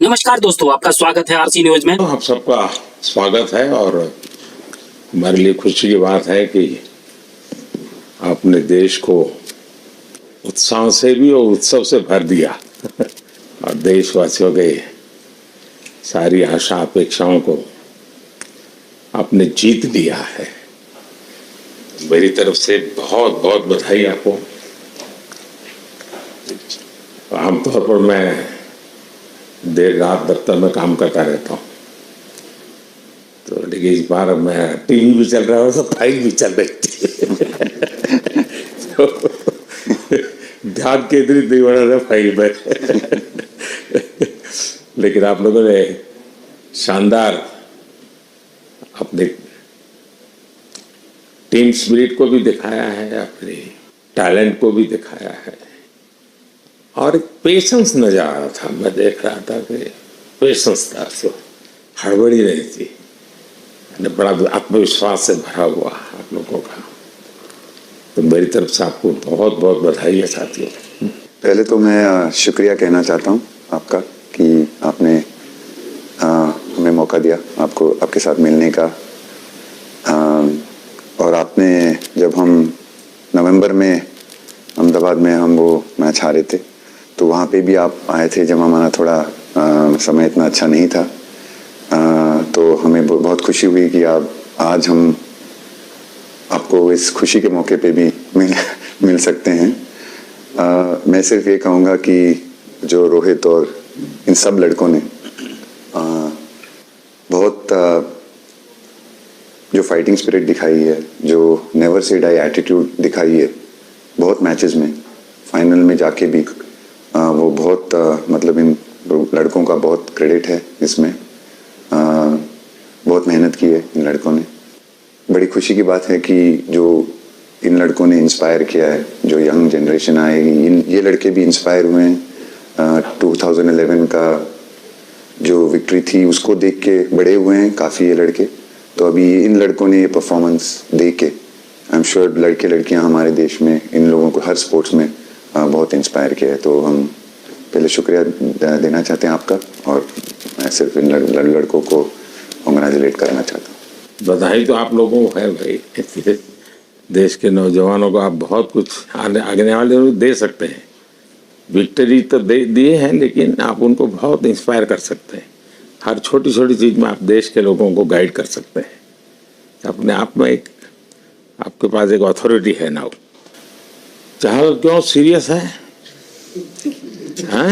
नमस्कार दोस्तों, आपका स्वागत है आरसी न्यूज में। आप सबका स्वागत है और हमारे लिए खुशी की बात है कि आपने देश को उत्साह से भी और उत्सव से भर दिया और देशवासियों के सारी आशा अपेक्षाओं को आपने जीत लिया है। मेरी तरफ से बहुत बहुत बधाई आपको। आमतौर पर मैं देर रात दफ्तर में काम करता रहता हूँ, तो लेकिन इस बार मैं टीवी भी चल रहा है और फाइल भी चल रही थी तो ध्यान केंद्रित नहीं हो रहा था फाइल में लेकिन आप लोगों ने शानदार अपने टीम स्पिरिट को भी दिखाया है, अपने टैलेंट को भी दिखाया है और एक पेशेंस नजर आ रहा था। मैं देख रहा था कि पेशेंस था, तो हड़बड़ी नहीं थी, बड़ा आत्मविश्वास से भरा हुआ आप लोगों का। तो मेरी तरफ से आपको बहुत बहुत बधाई है साथियों। पहले तो मैं शुक्रिया कहना चाहता हूँ आपका कि आपने हमें मौका दिया आपको आपके साथ मिलने का। और आपने जब हम नवंबर में अहमदाबाद में हम वो मैच हारे थे, तो वहाँ पे भी आप आए थे जब हमारा थोड़ा समय इतना अच्छा नहीं था। तो हमें बहुत खुशी हुई कि आप आज हम आपको इस खुशी के मौके पे भी मिल सकते हैं। मैं सिर्फ ये कहूँगा कि जो रोहित और इन सब लड़कों ने बहुत जो फाइटिंग स्पिरिट दिखाई है, जो नेवर से डाई एटीट्यूड दिखाई है बहुत मैचेस में, फाइनल में जाके भी वो बहुत मतलब इन लड़कों का बहुत क्रेडिट है इसमें। बहुत मेहनत की है इन लड़कों ने। बड़ी खुशी की बात है कि जो इन लड़कों ने इंस्पायर किया है, जो यंग जनरेशन आएगी, ये लड़के भी इंस्पायर हुए हैं। 2011 का जो विक्ट्री थी उसको देख के बड़े हुए हैं काफ़ी ये लड़के। तो अभी इन लड़कों ने ये परफॉर्मेंस दे के आई एम श्योर लड़के लड़कियां हमारे देश में इन लोगों को हर स्पोर्ट्स में बहुत इंस्पायर किया है। तो हम पहले शुक्रिया देना चाहते हैं आपका, और मैं सिर्फ इन लड़कों को कॉन्ग्रेचुलेट करना चाहता हूँ। बधाई तो आप लोगों को है भाई। देश के नौजवानों को आप बहुत कुछ आगे वाले लोग दे सकते हैं। विक्ट्री तो दिए हैं, लेकिन आप उनको बहुत इंस्पायर कर सकते हैं। हर छोटी छोटी चीज़ में आप देश के लोगों को गाइड कर सकते हैं। अपने आप में एक आपके पास एक अथॉरिटी है ना। चाहे क्यों सीरियस है, हाँ?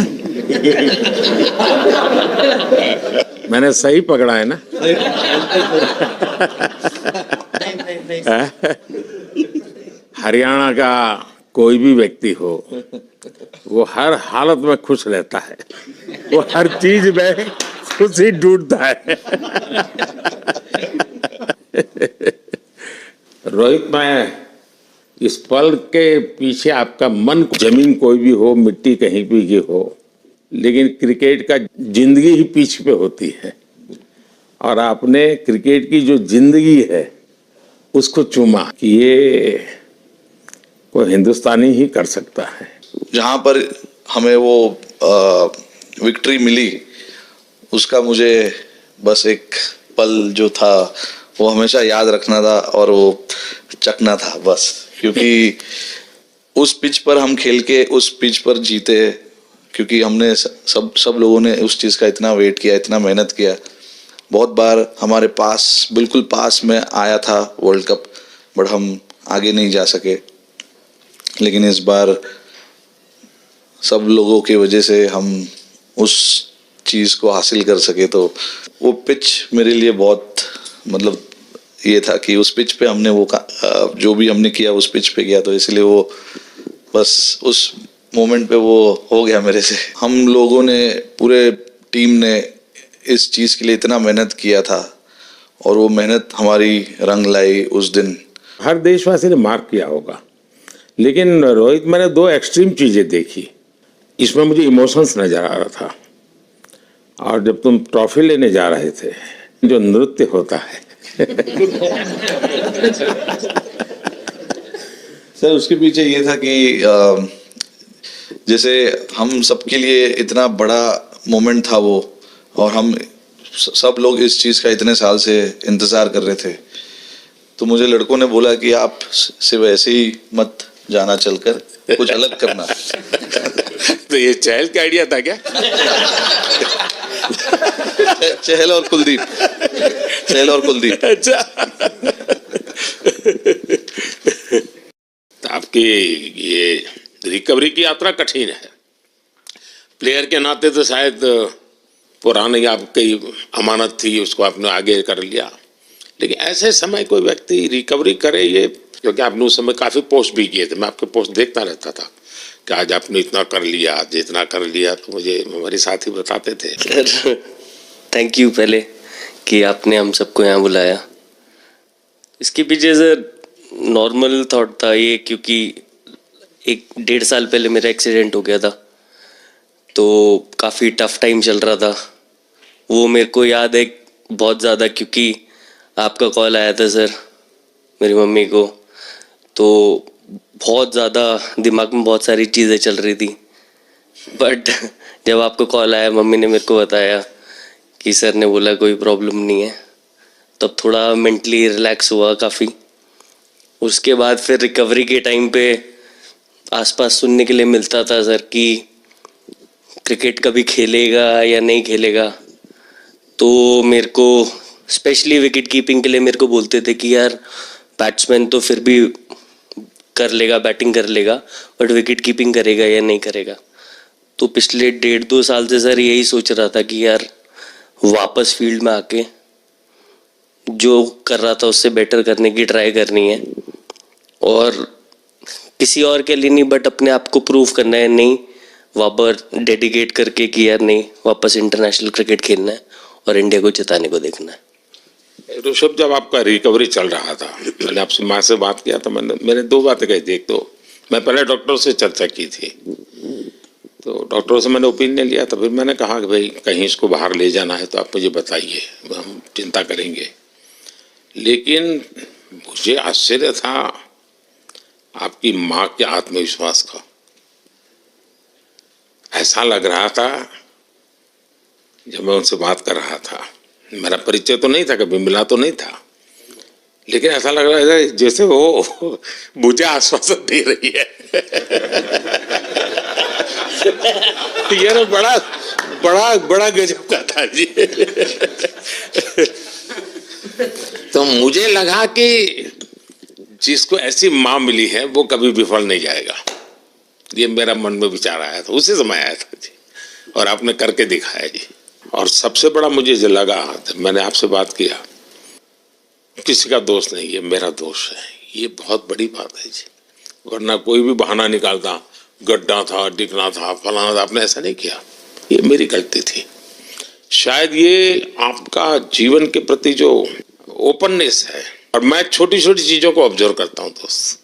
मैंने सही पकड़ा है ना? हरियाणा का कोई भी व्यक्ति हो, वो हर हालत में खुश रहता है, वो हर चीज में खुशी ढूंढता है। रोहित, मैं इस पल के पीछे आपका मन, जमीन कोई भी हो, मिट्टी कहीं भी की हो, लेकिन क्रिकेट का जिंदगी ही पिच पे होती है और आपने क्रिकेट की जो जिंदगी है उसको चुमा कि ये कोई हिंदुस्तानी ही कर सकता है। जहाँ पर हमें वो विक्ट्री मिली, उसका मुझे बस एक पल जो था वो हमेशा याद रखना था और वो चखना था बस। क्योंकि उस पिच पर हम खेल के उस पिच पर जीते, क्योंकि हमने सब लोगों ने उस चीज़ का इतना वेट किया, इतना मेहनत किया। बहुत बार हमारे पास, बिल्कुल पास में आया था वर्ल्ड कप, बट हम आगे नहीं जा सके। लेकिन इस बार सब लोगों की वजह से हम उस चीज़ को हासिल कर सके। तो वो पिच मेरे लिए बहुत मतलब ये था कि उस पिच पे हमने वो जो भी हमने किया उस पिच पे किया, तो इसलिए वो बस उस मोमेंट पे वो हो गया मेरे से। हम लोगों ने, पूरे टीम ने इस चीज़ के लिए इतना मेहनत किया था और वो मेहनत हमारी रंग लाई उस दिन। हर देशवासी ने मार्क किया होगा, लेकिन रोहित, मैंने दो एक्सट्रीम चीज़ें देखी। इसमें मुझे इमोशंस नजर आ रहा था, और जब तुम ट्रॉफी लेने जा रहे थे, जो नृत्य होता है सर, उसके पीछे ये था कि जैसे हम सबके लिए इतना बड़ा मोमेंट था वो, और हम सब लोग इस चीज़ का इतने साल से इंतज़ार कर रहे थे। तो मुझे लड़कों ने बोला कि आप सिर्फ ऐसे ही मत जाना, चलकर कुछ अलग करना। तो ये चहल का आइडिया था क्या? चहल और कुलदीप, चहल और कुलदीप। अच्छा। तो आपकी ये रिकवरी की यात्रा कठिन है। प्लेयर के नाते तो शायद पुरानी आपकी अमानत थी, उसको आपने आगे कर लिया, लेकिन ऐसे समय कोई व्यक्ति रिकवरी करे, ये क्योंकि आपने उस समय काफी पोस्ट भी किए थे, मैं आपके पोस्ट देखता रहता था कि आज आपने इतना कर लिया, आज इतना कर लिया, तो मुझे हमारे साथी बताते थे। सर थैंक यू पहले कि आपने हम सबको यहाँ बुलाया। इसके पीछे सर नॉर्मल थॉट था ये, क्योंकि 1-1.5 साल पहले मेरा एक्सीडेंट हो गया था, तो काफ़ी टफ टाइम चल रहा था। वो मेरे को याद है बहुत ज़्यादा, क्योंकि आपका कॉल आया था सर मेरी मम्मी को, तो बहुत ज़्यादा दिमाग में बहुत सारी चीज़ें चल रही थी। बट जब आपका कॉल आया, मम्मी ने मेरे को बताया कि सर ने बोला कोई प्रॉब्लम नहीं है, तब थोड़ा मेंटली रिलैक्स हुआ काफ़ी। उसके बाद फिर रिकवरी के टाइम पे आसपास सुनने के लिए मिलता था सर कि क्रिकेट कभी खेलेगा या नहीं खेलेगा, तो मेरे को स्पेशली विकेट कीपिंग के लिए मेरे को बोलते थे कि यार बैट्समैन तो फिर भी कर लेगा, बैटिंग कर लेगा, बट विकेट कीपिंग करेगा या नहीं करेगा। तो पिछले 1.5-2 साल से सर यही सोच रहा था कि यार वापस फील्ड में आके जो कर रहा था उससे बेटर करने की ट्राई करनी है, और किसी और के लिए नहीं बट अपने आप को प्रूव करना है, नहीं वापस डेडिकेट करके कि यार नहीं वापस इंटरनेशनल क्रिकेट खेलना है और इंडिया को जिताने को देखना है। ऋषभ, जब आपका रिकवरी चल रहा था, मैंने आपसे माँ से बात किया था, मैंने 2 बातें कही थी। एक तो मैं पहले डॉक्टर से चर्चा की थी, तो डॉक्टरों से मैंने ओपिनियन लिया था, फिर मैंने कहा कि भाई कहीं इसको बाहर ले जाना है तो आप मुझे बताइए, हम चिंता करेंगे। लेकिन मुझे आश्चर्य था आपकी माँ के आत्मविश्वास का। ऐसा लग रहा था जब मैं उनसे बात कर रहा था, मेरा परिचय तो नहीं था, कभी मिला तो नहीं था, लेकिन ऐसा लग रहा है जैसे वो मुझे आश्वासन दे रही है। ये ना बड़ा बड़ा बड़ा गजब का था जी। तो मुझे लगा कि जिसको ऐसी माँ मिली है वो कभी विफल नहीं जाएगा, ये मेरा मन में विचार आया था, उसी समय आया था जी, और आपने करके दिखाया जी। और सबसे बड़ा मुझे जो लगा, मैंने आपसे बात किया, किसी का दोष नहीं, ये मेरा दोष है, ये बहुत बड़ी बात है जी। वरना कोई भी बहाना निकालता, गड्ढा था, डिगना था, फलाना था, आपने ऐसा नहीं किया, ये मेरी गलती थी। शायद ये आपका जीवन के प्रति जो ओपननेस है, और मैं छोटी छोटी चीजों को ऑब्जर्व करता हूँ दोस्त,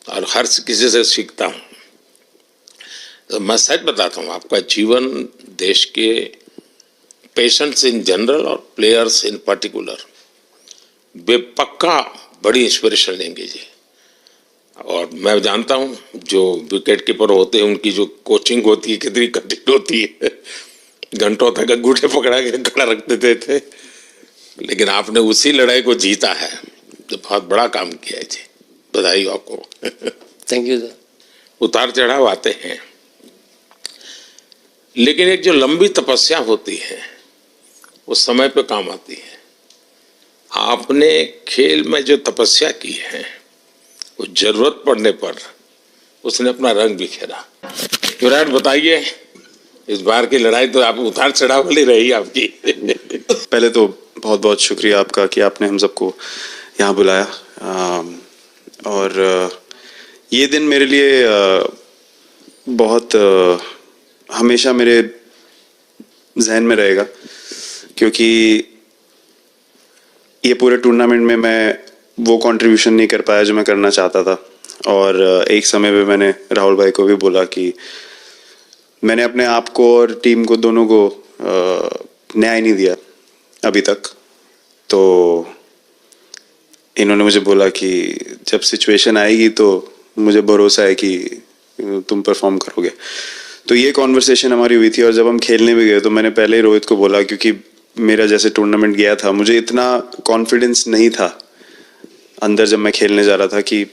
और हर किसी से सीखता हूँ। तो मैं सच बताता हूँ, आपका जीवन देश के पेशेंट्स इन जनरल और प्लेयर्स इन पर्टिकुलर बेपक्का बड़ी इंस्पिरेशन लेंगे जी। और मैं जानता हूँ जो विकेट कीपर होते हैं उनकी जो कोचिंग होती है कितनी कठिन होती है, घंटों तक अंगूठे पकड़ा के खड़ा रख देते थे, लेकिन आपने उसी लड़ाई को जीता है, तो बहुत बड़ा काम किया है जी, बधाई आपको। Thank you sir. उतार चढ़ाव आते हैं, लेकिन एक जो लंबी तपस्या होती है वो समय पे काम आती है। आपने खेल में जो तपस्या की है वो जरूरत पड़ने पर उसने अपना रंग बिखेरा। विराट, बताइए, इस बार की लड़ाई तो आप उतार चढ़ाव वाली रही आपकी। पहले तो बहुत बहुत शुक्रिया आपका कि आपने हम सबको यहाँ बुलाया, और ये दिन मेरे लिए बहुत हमेशा मेरे जहन में रहेगा, क्योंकि ये पूरे टूर्नामेंट में मैं वो कंट्रीब्यूशन नहीं कर पाया जो मैं करना चाहता था। और एक समय पे मैंने राहुल भाई को भी बोला कि मैंने अपने आप को और टीम को दोनों को न्याय नहीं दिया अभी तक। तो इन्होंने मुझे बोला कि जब सिचुएशन आएगी तो मुझे भरोसा है कि तुम परफॉर्म करोगे। तो ये कॉन्वर्सेशन हमारी हुई थी। और जब हम खेलने भी गए तो मैंने पहले ही रोहित को बोला, क्योंकि मेरा जैसे टूर्नामेंट गया था मुझे इतना कॉन्फिडेंस नहीं था अंदर जब मैं खेलने जा रहा था कि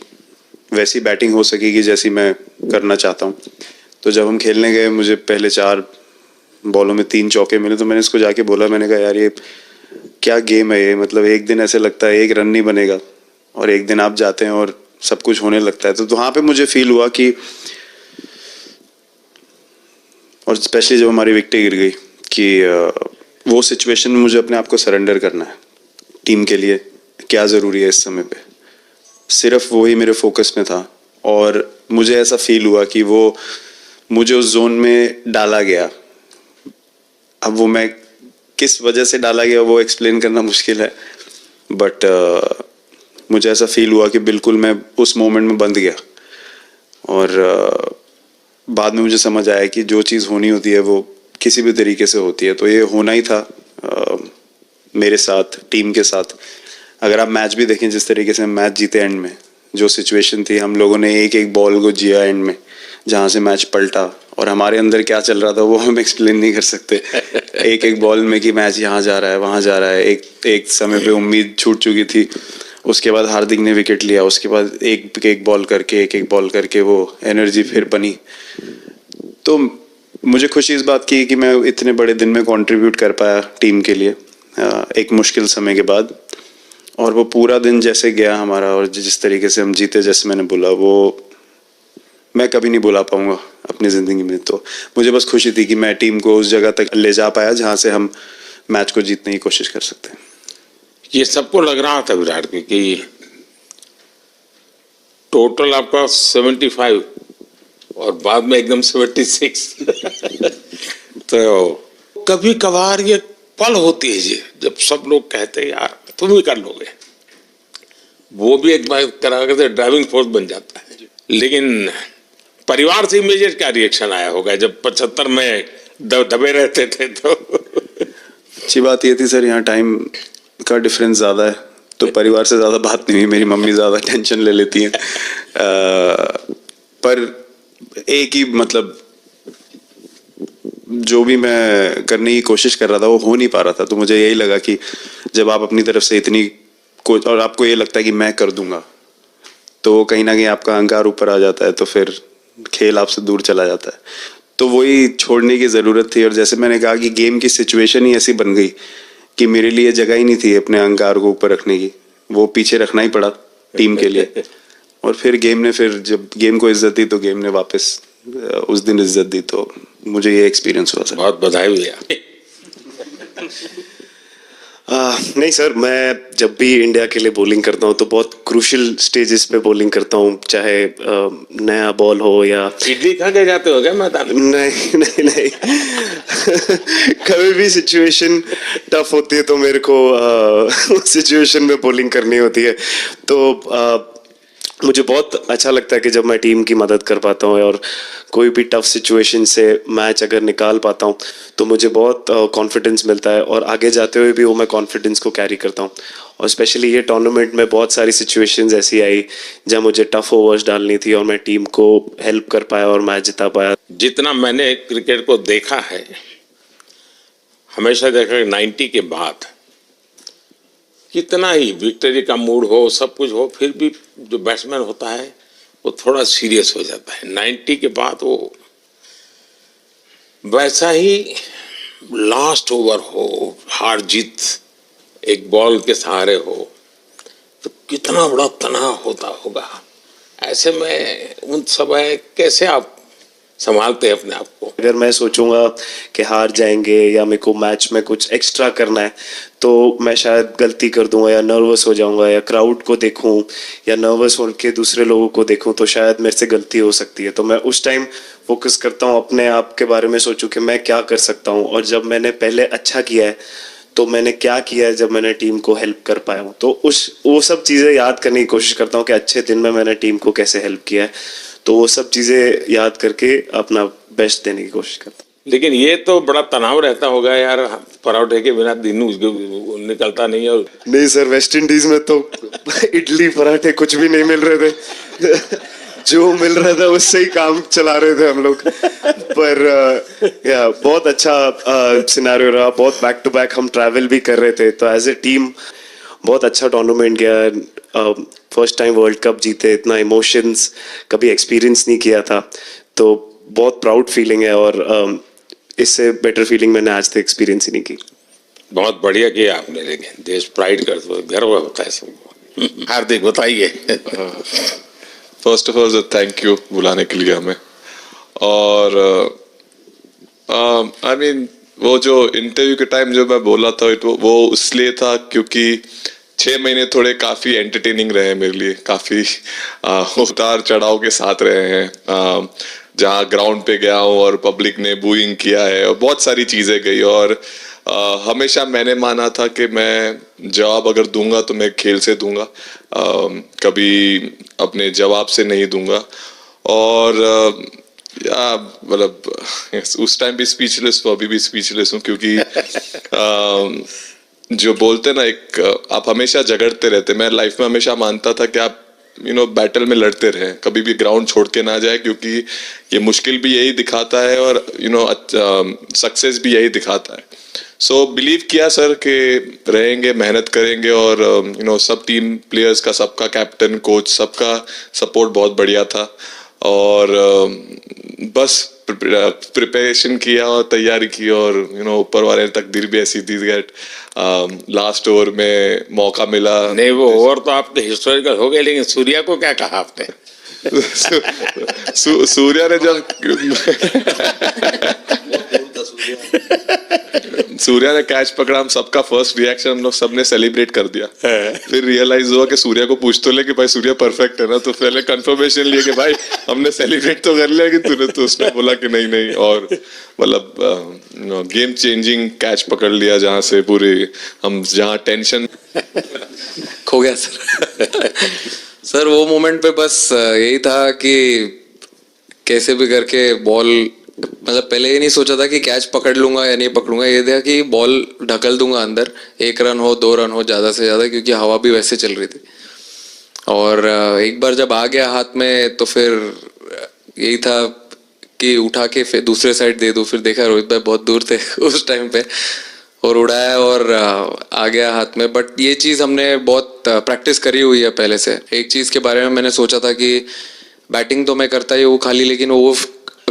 वैसी बैटिंग हो सकेगी जैसी मैं करना चाहता हूँ। तो जब हम खेलने गए मुझे पहले 4 बॉलों में 3 चौके मिले, तो मैंने इसको जाके बोला, मैंने कहा यार ये क्या गेम है ये, मतलब एक दिन ऐसे लगता है 1 रन नहीं बनेगा और एक दिन आप जाते हैं और सब कुछ होने लगता है। तो वहाँ पे मुझे फील हुआ कि, और स्पेशली जब हमारी विकेटें गिर गई, कि वो सिचुएशन में मुझे अपने आप को सरेंडर करना है। टीम के लिए क्या ज़रूरी है इस समय पे, सिर्फ वो ही मेरे फोकस में था। और मुझे ऐसा फील हुआ कि वो मुझे उस जोन में डाला गया। अब वो मैं किस वजह से डाला गया वो एक्सप्लेन करना मुश्किल है, बट मुझे ऐसा फील हुआ कि बिल्कुल मैं उस मोमेंट में बंध गया। और बाद में मुझे समझ आया कि जो चीज़ होनी होती है वो किसी भी तरीके से होती है। तो ये होना ही था मेरे साथ, टीम के साथ। अगर आप मैच भी देखें, जिस तरीके से मैच जीते एंड में, जो सिचुएशन थी, हम लोगों ने एक बॉल को जिया एंड में, जहाँ से मैच पलटा। और हमारे अंदर क्या चल रहा था वो हम एक्सप्लेन नहीं कर सकते। एक बॉल में कि मैच यहाँ जा रहा है वहाँ जा रहा है। एक समय पे उम्मीद छूट चुकी थी, उसके बाद हार्दिक ने विकेट लिया, उसके बाद एक बॉल करके वो एनर्जी फिर बनी। तो मुझे खुशी इस बात की कि मैं इतने बड़े दिन में कंट्रीब्यूट कर पाया टीम के लिए एक मुश्किल समय के बाद। और वो पूरा दिन जैसे गया हमारा और जिस तरीके से हम जीते, जैसे मैंने बोला, वो मैं कभी नहीं भुला पाऊंगा अपनी ज़िंदगी में। तो मुझे बस खुशी थी कि मैं टीम को उस जगह तक ले जा पाया जहाँ से हम मैच को जीतने की कोशिश कर सकते हैं। ये सबको लग रहा था विराट को कि टोटल आपका 75 और बाद में एकदम 76। तो कभी कभार ये पल होती है जी, जब सब लोग कहते हैं यार तुम ही कर लोगे, वो भी एक बार तरह से ड्राइविंग फोर्स बन जाता है। लेकिन परिवार से इमीडिएट क्या रिएक्शन आया होगा जब 75 में दबे रहते थे? तो अच्छी बात ये थी सर, यहाँ टाइम का डिफरेंस ज़्यादा है, तो परिवार से ज़्यादा बात नहीं हुई। मेरी मम्मी ज़्यादा टेंशन ले लेती हैं। पर एक ही मतलब जो भी मैं करने की कोशिश कर रहा था वो हो नहीं पा रहा था। तो मुझे यही लगा कि जब आप अपनी तरफ से इतनी और आपको ये लगता है कि मैं कर दूंगा, तो कहीं ना कहीं आपका अहंकार ऊपर आ जाता है, तो फिर खेल आपसे दूर चला जाता है। तो वही छोड़ने की ज़रूरत थी। और जैसे मैंने कहा कि गेम की सिचुएशन ही ऐसी बन गई कि मेरे लिए जगह ही नहीं थी अपने अहंकार को ऊपर रखने की, वो पीछे रखना ही पड़ा टीम के लिए। और फिर गेम ने, फिर जब गेम को इज्जत दी तो गेम ने वापस उस दिन इज्जत दी। तो मुझे ये एक्सपीरियंस हुआ सर। बहुत बधाई भैया। नहीं सर, मैं जब भी इंडिया के लिए बॉलिंग करता हूँ तो बहुत क्रूशियल स्टेजेस पे बॉलिंग करता हूँ, चाहे नया बॉल हो या इडली खा के जाते हो क्या मैदान में? नहीं कभी भी सिचुएशन टफ होती है तो मेरे को सिचुएशन में बॉलिंग करनी होती है। तो मुझे बहुत अच्छा लगता है कि जब मैं टीम की मदद कर पाता हूँ और कोई भी टफ सिचुएशन से मैच अगर निकाल पाता हूँ तो मुझे बहुत कॉन्फिडेंस मिलता है, और आगे जाते हुए भी वो मैं कॉन्फिडेंस को कैरी करता हूँ। और स्पेशली ये टूर्नामेंट में बहुत सारी सिचुएशंस ऐसी आई जहाँ मुझे टफ ओवर्स डालनी थी और मैं टीम को हेल्प कर पाया और मैच जिता पाया। जितना मैंने क्रिकेट को देखा है, हमेशा देखा 90 के बाद कितना ही विक्ट्री का मूड हो, सब कुछ हो, फिर भी जो बैट्समैन होता है वो थोड़ा सीरियस हो जाता है। 90 के बाद वो वैसा ही लास्ट ओवर हो, हार जीत एक बॉल के सहारे हो, तो कितना बड़ा तनाव होता होगा। ऐसे में उन समय कैसे आप संभालते हैं अपने आप को? अगर मैं सोचूंगा कि हार जाएंगे या मेरे को मैच में कुछ एक्स्ट्रा करना है तो मैं शायद गलती कर दूंगा या नर्वस हो जाऊंगा, या क्राउड को देखूं या नर्वस होकर दूसरे लोगों को देखूं तो शायद मेरे से गलती हो सकती है। तो मैं उस टाइम फोकस करता हूं अपने आप के बारे में, सोचूं कि मैं क्या कर सकता हूं, और जब मैंने पहले अच्छा किया है तो मैंने क्या किया है जब मैंने टीम को हेल्प कर पाया हूँ। तो वो सब चीज़ें याद करने की कोशिश करता हूँ कि अच्छे दिन में मैंने टीम को कैसे हेल्प किया है, तो वो सब चीज़ें याद करके अपना बेस्ट देने की कोशिश करता हूँ। लेकिन ये तो बड़ा तनाव रहता होगा यार, पराठे के बिना दिन निकलता नहीं। और नहीं सर, वेस्ट इंडीज में तो इडली पराठे कुछ भी नहीं मिल रहे थे। जो मिल रहा था उससे ही काम चला रहे थे हम लोग। पर या बहुत अच्छा सिनेरियो रहा, बहुत बैक टू बैक हम ट्रैवल भी कर रहे थे, तो एज ए टीम बहुत अच्छा टूर्नामेंट गया। फर्स्ट टाइम वर्ल्ड कप जीते, इतना इमोशंस कभी एक्सपीरियंस नहीं किया था, तो बहुत प्राउड फीलिंग है, और इससे बेटर फीलिंग मैंने आज तक एक्सपीरियंस ही नहीं की। बहुत बढ़िया किया आपने, लेकिन देश प्राइड कर दो, गर्व होता है सबको। हार्दिक बताइए। First of all thank you बुलाने के लिए हमें। और आई मीन वो जो इंटरव्यू के टाइम जो मैं बोला था वो इसलिए था क्योंकि 6 महीने थोड़े काफी एंटरटेनिंग रहे मेरे लिए, काफी उतार चढ़ाव के साथ रहे हैं। जहाँ ग्राउंड पे गया हूँ और पब्लिक ने बूइंग किया है और बहुत सारी चीजें गई, और हमेशा मैंने माना था कि मैं जवाब अगर दूंगा तो मैं खेल से दूंगा, कभी अपने जवाब से नहीं दूंगा। और या मतलब उस टाइम भी स्पीचलेस हूँ, अभी भी स्पीचलेस हूँ, क्योंकि जो बोलते ना एक आप हमेशा झगड़ते रहते। मैं लाइफ में हमेशा मानता था कि आप बैटल में लड़ते रहे, कभी भी ग्राउंड छोड़ के ना जाए, क्योंकि ये मुश्किल भी यही दिखाता है और सक्सेस भी यही दिखाता है। सो बिलीव किया सर कि रहेंगे, मेहनत करेंगे, और सब टीम प्लेयर्स का, सबका कैप्टन कोच सबका सपोर्ट बहुत बढ़िया था, और बस प्रिपरेशन किया और तैयारी की, और ऊपर वाले तकदीर भी ऐसी दी दैट लास्ट ओवर में मौका मिला। नहीं, वो ओवर तो आपके हिस्टोरिकल हो गए, लेकिन सूर्या को क्या कहा आपने? सूर्या ने जब सूर्या ने कैच पकड़ा, हम सबका फर्स्ट रिएक्शन हम लोग सबने सेलिब्रेट कर दिया। फिर रियलाइज हुआ कि सूर्या को पूछ तो ले कि भाई सूर्या परफेक्ट है ना, तो पहले कंफर्मेशन लिए कि भाई हमने सेलिब्रेट तो कर लिया, कि तूने, तो उसने बोला कि नहीं नहीं, और मतलब गेम चेंजिंग कैच पकड़ लिया, जहाँ से पूरी हम जहाँ टेंशन खो गया सर। सर वो मोमेंट पे बस यही था कि कैसे भी करके बॉल, मतलब पहले ये नहीं सोचा था कि कैच पकड़ लूंगा या नहीं पकड़ूंगा, ये था कि बॉल ढकल दूंगा अंदर, 1 रन हो 2 रन हो ज्यादा से ज्यादा, क्योंकि हवा भी वैसे चल रही थी। और एक बार जब आ गया हाथ में तो फिर यही था कि उठा के फिर दूसरे साइड दे दूं। फिर देखा रोहित भाई बहुत दूर थे उस टाइम पे, और उड़ाया और आ गया हाथ में। बट ये चीज़ हमने बहुत प्रैक्टिस करी हुई है पहले से। एक चीज़ के बारे में मैंने सोचा था कि बैटिंग तो मैं करता ही हूँ खाली, लेकिन वो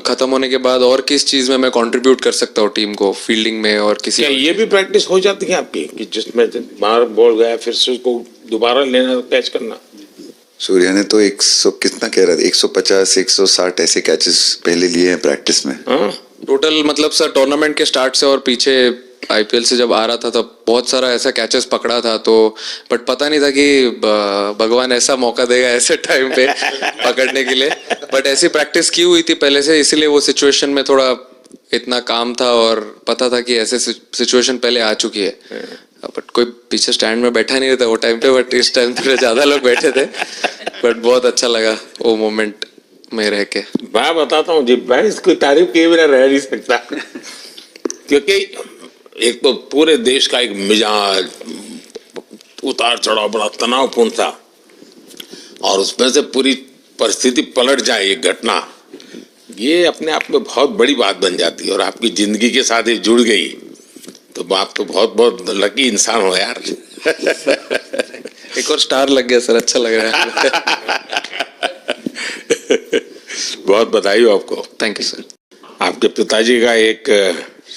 खत्म होने के बाद और किस चीज़ में मैं कंट्रीब्यूट कर सकता हूँ टीम को, फील्डिंग में और किसी। क्या ये भी प्रैक्टिस हो जाती है आपकी कि जिसमें बाहर बॉल गया फिर से उसको दोबारा लेना, कैच करना? सूर्या ने तो 100 कितना कह रहा था, 150 160 ऐसे कैचेस पहले लिए हैं प्रैक्टिस में। टोटल मतलब सर टूर्नामेंट के स्टार्ट से और पीछे आईपीएल से जब आ रहा था तब बहुत सारा ऐसा कैचेस पकड़ा था, तो बट पता नहीं था कि भगवान ऐसा मौका देगा ऐसे टाइम पे पकड़ने के लिए। बट ऐसी प्रैक्टिस की हुई थी पहले से, इसीलिए वो सिचुएशन में थोड़ा इतना काम था और पता था कि ऐसे सिचुएशन पहले आ चुकी है। बट कोई पीछे स्टैंड में बैठा नहीं रहता वो टाइम पे, बट इस टाइम थोड़े ज्यादा लोग बैठे थे। बट बहुत अच्छा लगा वो मोमेंट में रह के। मैं बताता हूँ जी, मैं इसकी तारीफ किए बिना रह नहीं सकता, क्योंकि एक तो पूरे देश का एक मिजाज, उतार चढ़ाव बड़ा तनावपूर्ण था, और उसमें से पूरी परिस्थिति पलट जाए, ये घटना, ये अपने आप में बहुत बड़ी बात बन जाती है, और आपकी जिंदगी के साथ ही जुड़ गई, तो आप तो बहुत बहुत लकी इंसान हो यार। एक और स्टार लग गया सर, अच्छा लग रहा है। बहुत बधाई हो आपको। Thank you sir. आपके पिताजी का एक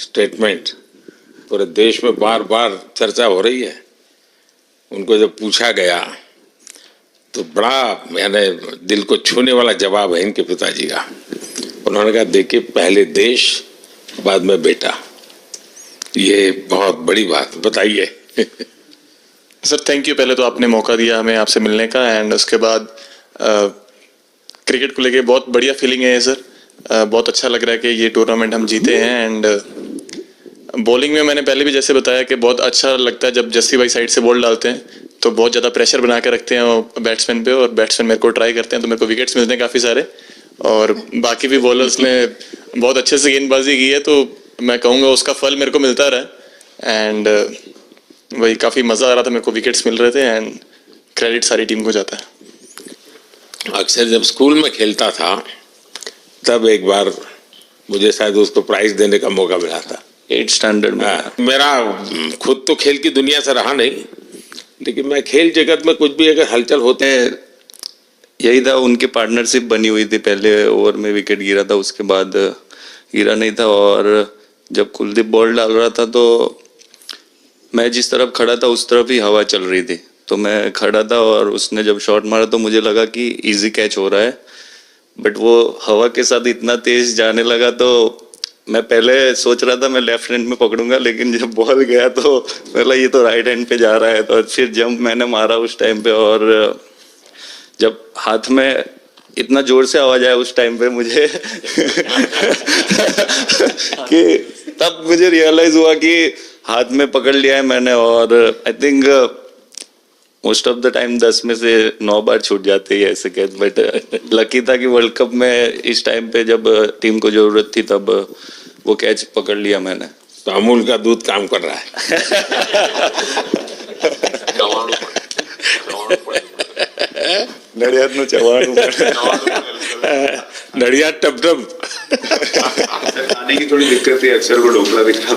स्टेटमेंट पूरे देश में बार बार चर्चा हो रही है। उनको जब पूछा गया तो बड़ा यानी दिल को छूने वाला जवाब है इनके पिताजी का। उन्होंने कहा, देखिए पहले देश बाद में बेटा, ये बहुत बड़ी बात। बताइए सर। थैंक यू, पहले तो आपने मौका दिया हमें आपसे मिलने का, एंड उसके बाद क्रिकेट को लेके बहुत बढ़िया फीलिंग है सर। बहुत अच्छा लग रहा है कि ये टूर्नामेंट हम जीते हैं। एंड बॉलिंग में मैंने पहले भी जैसे बताया कि बहुत अच्छा लगता है जब जस्सी भाई साइड से बॉल डालते हैं, तो बहुत ज़्यादा प्रेशर बना के रखते हैं बैट्समैन पे, और बैट्समैन मेरे को ट्राई करते हैं तो मेरे को विकेट्स मिलते हैं काफ़ी सारे। और बाकी भी बॉलर्स ने बहुत अच्छे से गेंदबाजी की है, तो मैं कहूँगा उसका फल मेरे को मिलता रहा। एंड वही काफ़ी मज़ा आ रहा था, मेरे को विकेट्स मिल रहे थे, एंड क्रेडिट सारी टीम को जाता है। अक्सर जब स्कूल में खेलता था तब एक बार मुझे शायद उसको प्राइज देने का मौका मिला था। 8th स्टैंडर्ड में। मेरा खुद तो खेल की दुनिया से रहा नहीं, लेकिन मैं खेल जगत में कुछ भी अगर हलचल होते हैं, यही था, उनकी पार्टनरशिप बनी हुई थी। पहले ओवर में विकेट गिरा था, उसके बाद गिरा नहीं था। और जब कुलदीप बॉल डाल रहा था तो मैं जिस तरफ खड़ा था उस तरफ ही हवा चल रही थी, तो मैं खड़ा था और उसने जब शॉट मारा तो मुझे लगा कि इजी कैच हो रहा है, बट वो हवा के साथ इतना तेज जाने लगा तो मैं पहले सोच रहा था मैं लेफ्ट हैंड में पकड़ूंगा, लेकिन जब बॉल गया तो मतलब ये तो राइट हैंड पे जा रहा है। तो फिर जंप मैंने मारा उस टाइम पे, और जब हाथ में इतना जोर से आवाज आया उस टाइम पे मुझे कि तब मुझे रियलाइज हुआ कि हाथ में पकड़ लिया है मैंने। और I think most of the time 10 में से 9 बार छूट जाते हैं ऐसे कैच, बट लकी था कि वर्ल्ड कप में इस टाइम पे जब टीम को जरूरत थी तब वो कैच पकड़ लिया मैंने। तो अमूल का दूध काम कर रहा है। नड़ियाद नु चवाणु नड़ियाद टप टप खाने की थोड़ी दिक्कत थी, अक्सर को ढोकला दिखा।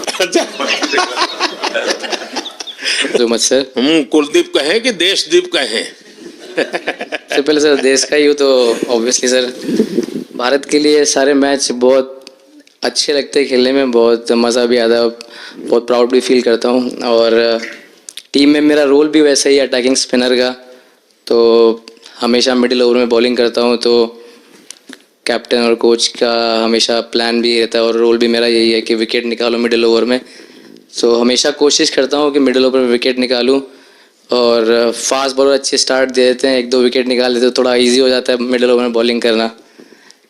तो मच सर, कुलदीप कहें कि देशदीप कहें? सबसे पहले सर देश का ही हो तो ऑब्वियसली सर भारत के लिए सारे मैच बहुत अच्छे लगते हैं खेलने में, बहुत मज़ा भी आता है, बहुत प्राउड भी फील करता हूँ। और टीम में मेरा रोल भी वैसा ही अटैकिंग स्पिनर का, तो हमेशा मिडिल ओवर में बॉलिंग करता हूँ, तो कैप्टन और कोच का हमेशा प्लान भी रहता है और रोल भी मेरा यही है कि विकेट निकालो मिडिल ओवर में। सो हमेशा कोशिश करता हूँ कि मिडिल ओवर में विकेट निकालूँ, और फास्ट बॉलर अच्छे स्टार्ट दे देते हैं, 1-2 विकेट निकाल देते तो थोड़ा इजी हो जाता है मिडिल ओवर में बॉलिंग करना।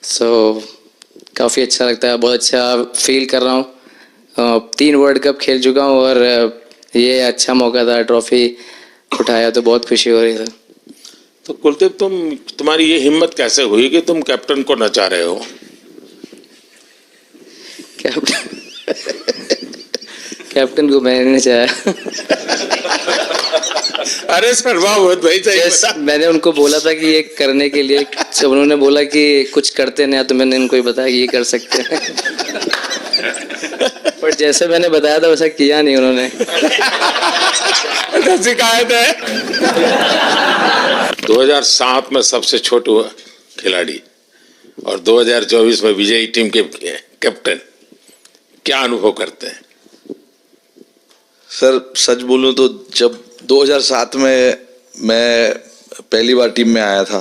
सो काफ़ी अच्छा लगता है, बहुत अच्छा फील कर रहा हूँ। 3 वर्ल्ड कप खेल चुका हूँ और ये अच्छा मौका था, ट्रॉफी उठाया तो बहुत खुशी हो रही है। तो कुलदीप तुम्हारी ये हिम्मत कैसे हुई कि तुम कैप्टन को नचा रहे हो? कैप्टन को मैंने नहीं चाहा। अरे शर्मावत भाई, सही बता। मैंने उनको बोला था कि ये करने के लिए, जब उन्होंने बोला कि कुछ करते नहीं तो मैंने इनको ही बताया कि ये कर सकते हैं। पर जैसे मैंने बताया था वैसा किया नहीं उन्होंने। शिकायत है। 2007 में सबसे छोटे खिलाड़ी और 2024 में विजयी टीम के कैप्टन, क्या अनुभव करते हैं? सर सच बोलूं तो जब 2007 में मैं पहली बार टीम में आया था,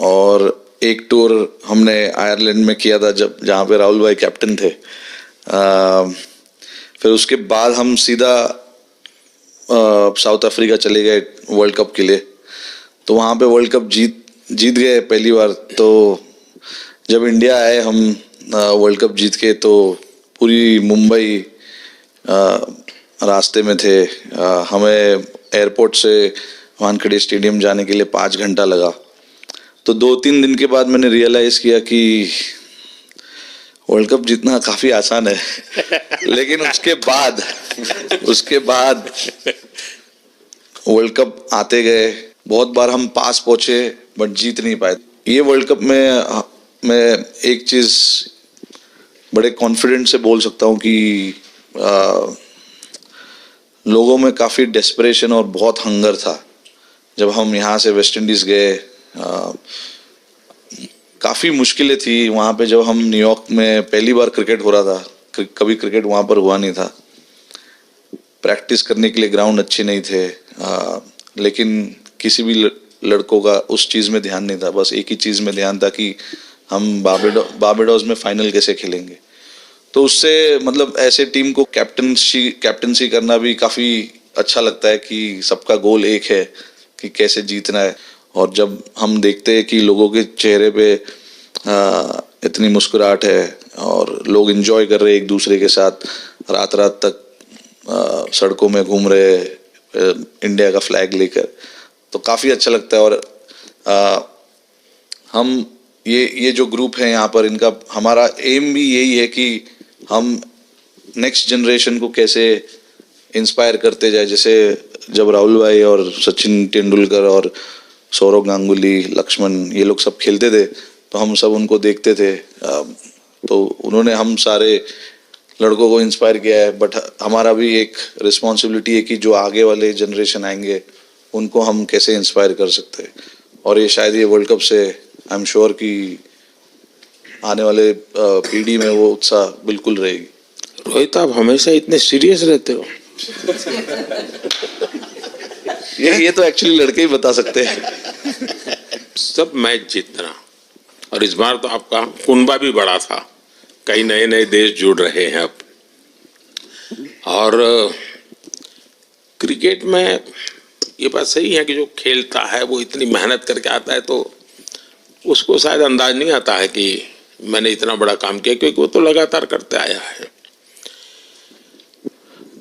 और एक टूर हमने आयरलैंड में किया था जब जहाँ पे राहुल भाई कैप्टन थे। फिर उसके बाद हम सीधा साउथ अफ्रीका चले गए वर्ल्ड कप के लिए, तो वहाँ पे वर्ल्ड कप जीत गए पहली बार। तो जब इंडिया आए हम वर्ल्ड कप जीत के, तो पूरी मुंबई रास्ते में थे। हमें एयरपोर्ट से वानखेड़े स्टेडियम जाने के लिए 5 घंटा लगा। तो 2-3 दिन के बाद मैंने रियलाइज किया कि वर्ल्ड कप जीतना काफी आसान है। लेकिन उसके बाद वर्ल्ड कप आते गए, बहुत बार हम पास पहुंचे बट जीत नहीं पाए। ये वर्ल्ड कप में मैं एक चीज बड़े कॉन्फिडेंट से बोल सकता हूँ कि लोगों में काफ़ी डेस्परेशन और बहुत हंगर था। जब हम यहाँ से वेस्ट इंडीज़ गए, काफ़ी मुश्किलें थी वहाँ पे। जब हम न्यूयॉर्क में पहली बार क्रिकेट हो रहा था, कभी क्रिकेट वहाँ पर हुआ नहीं था, प्रैक्टिस करने के लिए ग्राउंड अच्छे नहीं थे, लेकिन किसी भी लड़कों का उस चीज़ में ध्यान नहीं था। बस एक ही चीज़ में ध्यान था कि हम बारबाडोस में फाइनल कैसे खेलेंगे। तो उससे मतलब ऐसे टीम को कैप्टनसी करना भी काफ़ी अच्छा लगता है कि सबका गोल एक है कि कैसे जीतना है। और जब हम देखते हैं कि लोगों के चेहरे पे इतनी मुस्कुराहट है और लोग एंजॉय कर रहे हैं एक दूसरे के साथ, रात तक सड़कों में घूम रहे इंडिया का फ्लैग लेकर, तो काफ़ी अच्छा लगता है। और हम ये जो ग्रुप है यहाँ पर, इनका हमारा एम भी यही है कि हम नेक्स्ट जनरेशन को कैसे इंस्पायर करते जाए। जैसे जब राहुल भाई और सचिन तेंदुलकर और सौरव गांगुली, लक्ष्मण, ये लोग सब खेलते थे तो हम सब उनको देखते थे। तो उन्होंने हम सारे लड़कों को इंस्पायर किया है, बट हमारा भी एक रिस्पॉन्सिबिलिटी है कि जो आगे वाले जनरेशन आएंगे उनको हम कैसे इंस्पायर कर सकते हैं। और ये शायद ये वर्ल्ड कप से आई एम श्योर कि आने वाले पीढ़ी में वो उत्साह बिल्कुल रहेगी। रोहित, आप हमेशा इतने सीरियस रहते हो। ये तो एक्चुअली लड़के ही बता सकते हैं। सब मैच जीतना, और इस बार तो आपका कुनबा भी बड़ा था, कई नए नए देश जुड़ रहे हैं अब। और क्रिकेट में ये बात सही है कि जो खेलता है वो इतनी मेहनत करके आता है तो उसको शायद अंदाज नहीं आता है कि मैंने इतना बड़ा काम किया, क्योंकि वो तो लगातार करते आया है।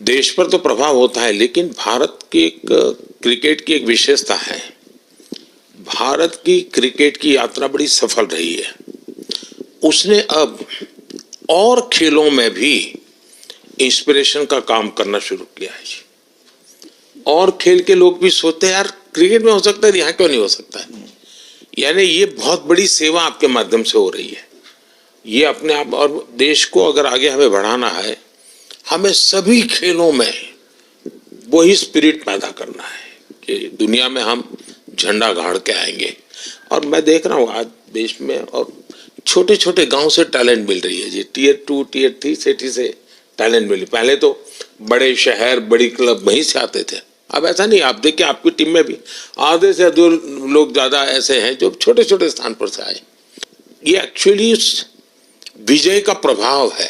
देश पर तो प्रभाव होता है, लेकिन भारत की एक क्रिकेट की एक विशेषता है, भारत की क्रिकेट की यात्रा बड़ी सफल रही है। उसने अब और खेलों में भी इंस्पिरेशन का काम करना शुरू किया है। और खेल के लोग भी सोचते हैं यार क्रिकेट में हो सकता है, यहाँ क्यों नहीं हो सकता है। यानी ये बहुत बड़ी सेवा आपके माध्यम से हो रही है। ये अपने आप, और देश को अगर आगे हमें बढ़ाना है, हमें सभी खेलों में वही स्पिरिट पैदा करना है कि दुनिया में हम झंडा गाड़ के आएंगे। और मैं देख रहा हूँ आज देश में और छोटे छोटे गांव से टैलेंट मिल रही है जी। टियर 2 टियर 3 सिटी से टैलेंट मिली। पहले तो बड़े शहर बड़ी क्लब वहीं से आते थे, अब ऐसा नहीं। आप देखिए आपकी टीम में भी आधे से अधिक लोग ज्यादा ऐसे हैं जो छोटे छोटे स्थान पर से आए। ये एक्चुअली विजय का प्रभाव है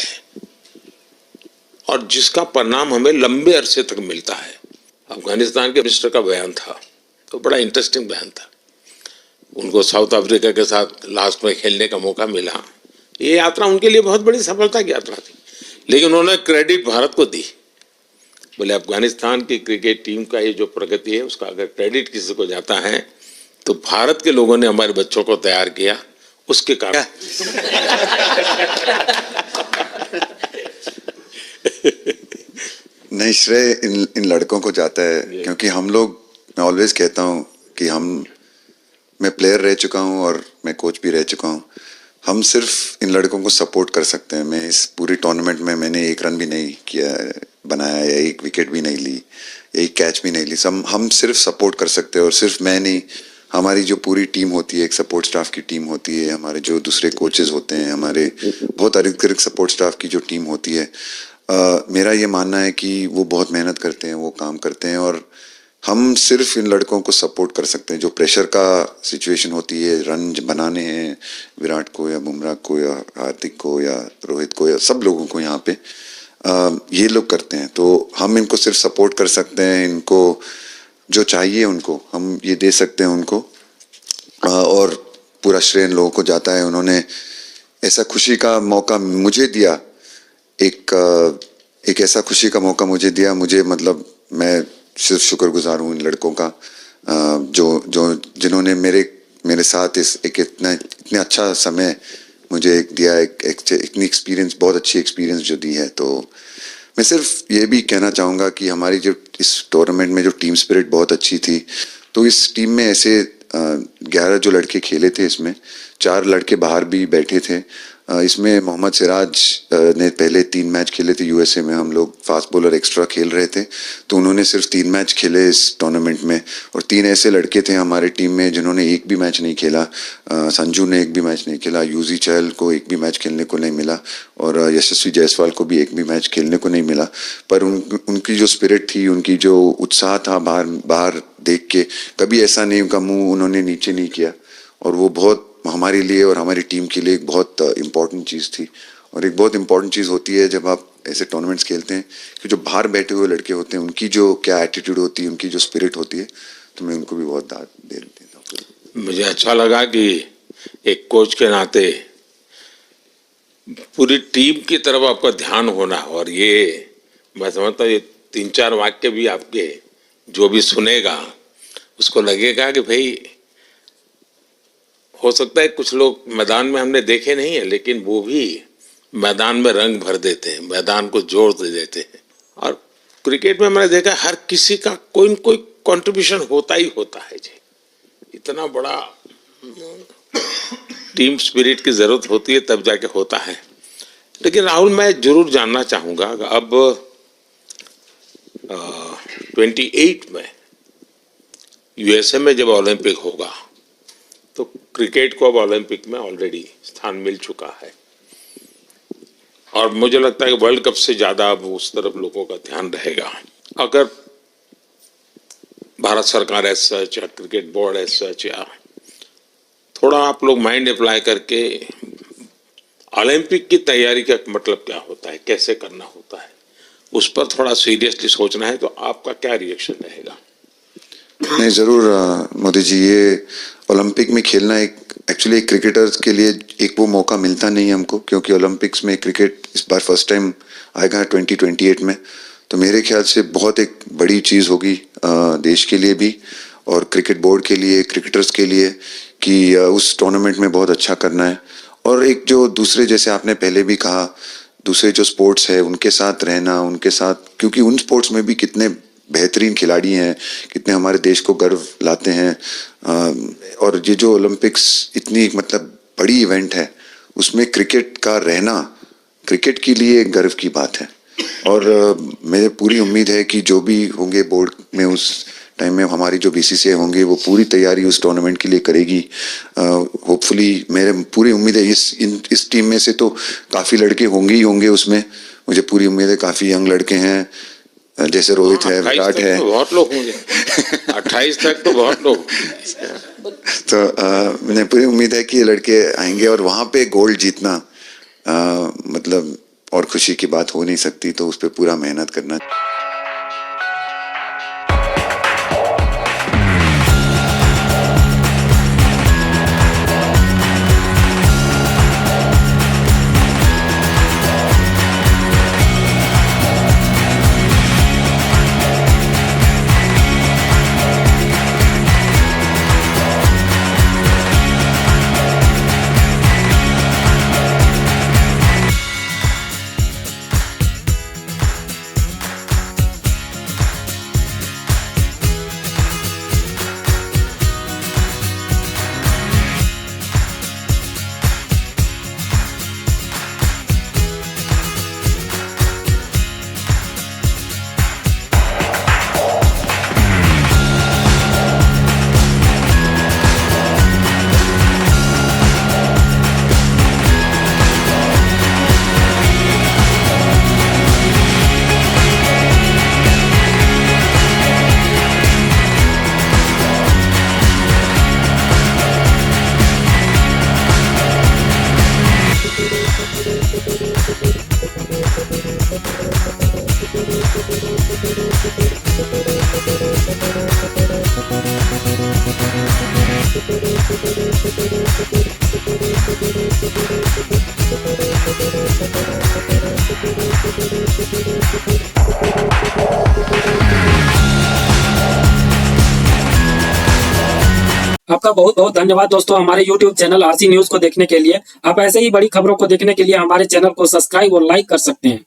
और जिसका परिणाम हमें लंबे अरसे तक मिलता है। अफगानिस्तान के मिनिस्टर का बयान था तो बड़ा इंटरेस्टिंग बयान था। उनको साउथ अफ्रीका के साथ लास्ट में खेलने का मौका मिला। ये यात्रा उनके लिए बहुत बड़ी सफलता की यात्रा थी, लेकिन उन्होंने क्रेडिट भारत को दी। बोले अफगानिस्तान की क्रिकेट टीम का ये जो प्रगति है उसका अगर क्रेडिट किसी को जाता है तो भारत के लोगों ने हमारे बच्चों को तैयार किया, उसके कारण। नहीं, श्रेय इन लड़कों को जाता है, क्योंकि हम लोग, मैं ऑलवेज कहता हूँ कि मैं प्लेयर रह चुका हूँ और मैं कोच भी रह चुका हूँ। हम सिर्फ इन लड़कों को सपोर्ट कर सकते हैं। मैं इस पूरी टूर्नामेंट में मैंने एक रन भी नहीं किया, बनाया, या एक विकेट भी नहीं ली, एक कैच भी नहीं ली। हम सिर्फ सपोर्ट कर सकते हैं। और सिर्फ मैं नहीं, हमारी जो पूरी टीम होती है, एक सपोर्ट स्टाफ की टीम होती है, हमारे जो दूसरे कोचेस होते हैं, हमारे बहुत अधिक सपोर्ट स्टाफ की जो टीम होती है, मेरा ये मानना है कि वो बहुत मेहनत करते हैं, वो काम करते हैं। और हम सिर्फ इन लड़कों को सपोर्ट कर सकते हैं। जो प्रेशर का सिचुएशन होती है, रन बनाने हैं विराट को या बुमराह को या हार्दिक को या रोहित को या सब लोगों को यहाँ पे, ये लोग करते हैं। तो हम इनको सिर्फ सपोर्ट कर सकते हैं। इनको जो चाहिए उनको हम ये दे सकते हैं उनको। और पूरा श्रेय इन लोगों को जाता है। उन्होंने ऐसा खुशी का मौका मुझे दिया, एक ऐसा खुशी का मौका मुझे दिया। मुझे मतलब मैं सिर्फ शुक्रगुजार हूँ इन लड़कों का, जिन्होंने मेरे साथ इतने अच्छा समय मुझे दिया, इतनी एक्सपीरियंस, बहुत अच्छी एक्सपीरियंस जो दी है। तो मैं सिर्फ ये भी कहना चाहूँगा कि हमारी जो इस टूर्नामेंट में जो टीम स्पिरिट बहुत अच्छी थी। तो इस टीम में ऐसे 11 जो लड़के खेले थे, इसमें 4 लड़के बाहर भी बैठे थे। इसमें मोहम्मद सिराज ने पहले 3 मैच खेले थे यूएसए में। हम लोग फास्ट बॉलर एक्स्ट्रा खेल रहे थे, तो उन्होंने सिर्फ 3 मैच खेले इस टूर्नामेंट में। और 3 ऐसे लड़के थे हमारे टीम में जिन्होंने एक भी मैच नहीं खेला। संजू ने एक भी मैच नहीं खेला, यूजी चहल को एक भी मैच खेलने को नहीं मिला, और यशस्वी जायसवाल को भी एक भी मैच खेलने को नहीं मिला। पर उनकी जो स्पिरिट थी, उनकी जो उत्साह था, बाहर देख के कभी ऐसा नहीं, उनका मुंह उन्होंने नीचे नहीं किया। और वो बहुत हमारे लिए और हमारी टीम के लिए एक बहुत इम्पॉर्टेंट चीज़ थी। और एक बहुत इम्पॉर्टेंट चीज़ होती है जब आप ऐसे टूर्नामेंट्स खेलते हैं कि जो बाहर बैठे हुए लड़के होते हैं, उनकी जो क्या एटीट्यूड होती है, उनकी जो स्पिरिट होती है, तो मैं उनको भी बहुत दाद दे देता हूँ। मुझे अच्छा लगा कि एक कोच के नाते पूरी टीम की तरफ आपका ध्यान होना। और ये मैं समझता हूँ ये 3-4 वाक्य भी आपके जो भी सुनेगा उसको लगेगा कि भाई हो सकता है कुछ लोग मैदान में हमने देखे नहीं है, लेकिन वो भी मैदान में रंग भर देते हैं, मैदान को जोड़ दे देते हैं। और क्रिकेट में मैंने देखा हर किसी का कोई न कोई कंट्रीब्यूशन होता ही होता है जी। इतना बड़ा टीम स्पिरिट की जरूरत होती है तब जाके होता है। लेकिन राहुल, मैं जरूर जानना चाहूंगा, अब 28 में यूएसए में जब ओलंपिक होगा तो क्रिकेट को अब ओलंपिक में ऑलरेडी स्थान मिल चुका है और मुझे लगता है कि वर्ल्ड कप से ज्यादा अब उस तरफ लोगों का ध्यान रहेगा। अगर भारत सरकार एज सच या क्रिकेट बोर्ड एज सच या थोड़ा आप लोग माइंड अप्लाई करके ओलंपिक की तैयारी का मतलब क्या होता है, कैसे करना होता है, उस पर थोड़ा सीरियसली सोचना है, तो आपका क्या रिएक्शन रहेगा? नहीं, ज़रूर मोदी जी, ये ओलंपिक में खेलना एक्चुअली एक क्रिकेटर्स के लिए एक वो मौका मिलता नहीं है हमको, क्योंकि ओलंपिक्स में क्रिकेट इस बार फर्स्ट टाइम आएगा 2028 में। तो मेरे ख्याल से बहुत एक बड़ी चीज़ होगी देश के लिए भी और क्रिकेट बोर्ड के लिए, क्रिकेटर्स के लिए, कि उस टूर्नामेंट में बहुत अच्छा करना है। और एक जो दूसरे, जैसे आपने पहले भी कहा, दूसरे जो स्पोर्ट्स है उनके साथ रहना, उनके साथ, क्योंकि उन स्पोर्ट्स में भी कितने बेहतरीन खिलाड़ी हैं, कितने हमारे देश को गर्व लाते हैं। और ये जो ओलंपिक्स इतनी मतलब बड़ी इवेंट है, उसमें क्रिकेट का रहना क्रिकेट के लिए गर्व की बात है। और मेरे पूरी उम्मीद है कि जो भी होंगे बोर्ड में उस टाइम में, हमारी जो बीसीसीआई होंगे वो पूरी तैयारी उस टूर्नामेंट के लिए करेगी। होपफुली मेरे पूरी उम्मीद है इस टीम में से तो काफ़ी लड़के होंगे ही होंगे उसमें, मुझे पूरी उम्मीद है। काफ़ी यंग लड़के हैं, जैसे रोहित है, विराट है, तो बहुत लोग होंगे 28 तक तो बहुत लोग। तो मुझे पूरी उम्मीद है कि ये लड़के आएंगे और वहाँ पे गोल्ड जीतना मतलब और खुशी की बात हो नहीं सकती, तो उस पर पूरा मेहनत करना। आपका बहुत बहुत धन्यवाद दोस्तों, हमारे YouTube चैनल आरसी न्यूज को देखने के लिए। आप ऐसे ही बड़ी खबरों को देखने के लिए हमारे चैनल को सब्सक्राइब और लाइक कर सकते हैं।